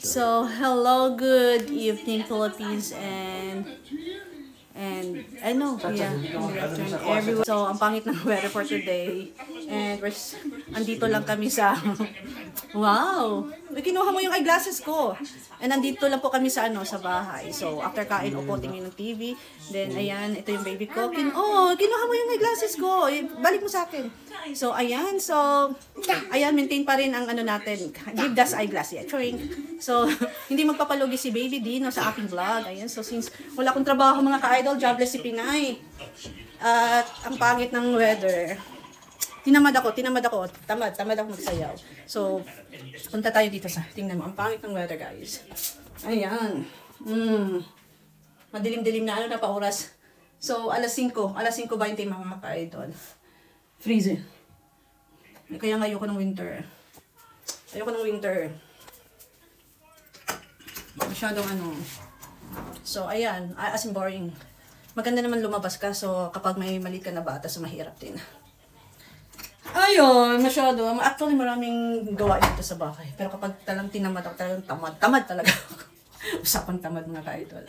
So, hello, good evening, Philippines, and good afternoon, everyone. So, ang pangit ng weather for today, and andito lang kami sa, wow, kinuha mo yung eyeglasses ko, and andito lang po kami sa bahay. So, after kain, upo, tingin ng TV, then, ayan, ito yung baby ko, kinuha mo yung eyeglasses ko, balik mo sa akin. So, ayan, maintain pa rin ang natin, give us eyeglass, yeah, chewing. So, hindi magpapalugi si Baby Dino sa aking vlog. Ayan, so since wala akong trabaho mga ka-idol, jobless si Pinay. At ang pangit ng weather. Tinamad ako, tamad ako magsayaw. So, punta tayo dito tingnan mo, ang pangit ng weather, guys. Ayan. Madilim-dilim na na pa oras. So, alas 5:20 mga ka-idol. Freezing. Kaya nga ayoko ng winter. Masyadong So, ayan. As in boring. Maganda naman lumabas ka. So, kapag may maliit ka na bata, so mahirap din. Ayun, masyado. Actually, maraming gawa dito sa bahay. Pero kapag talang tinamad ako, talagang tamad talaga ako. Usapang tamad mga ka-idol.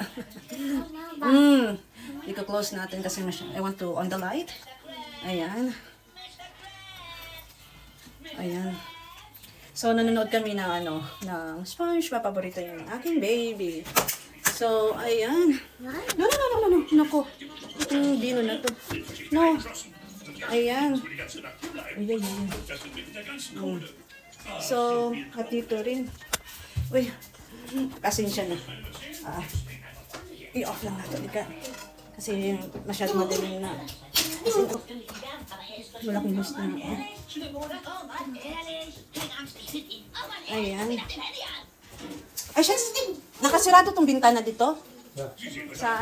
Iko-close natin kasi I want to on the light. Ayan. Ayan. So, nanonood kami ng SpongeBob, paborito yung aking baby. So, ayan. No. Nako. Dino na to. No. Ayan. Ayan. So, at dito rin. Uy, pasensya na. I-off lang natin. Kasi masyado madaling na. Kasi wala kong gusto na. Ayan. Ay, shucks. Nakasirado tong bintana dito? Sa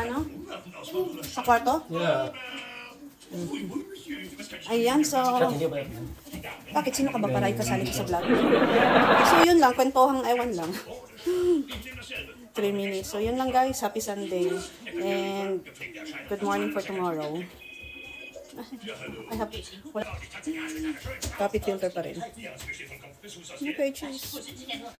Sa kwarto? Yeah. Ayan, so... Bakit? Sino ka ba para ikasali ko sa vlog? So, yun lang. Kwentohang ewan lang. 3 minutes. So, yun lang guys. Happy Sunday. And good morning for tomorrow. I have coffee filter pa rin. Okay, cheers.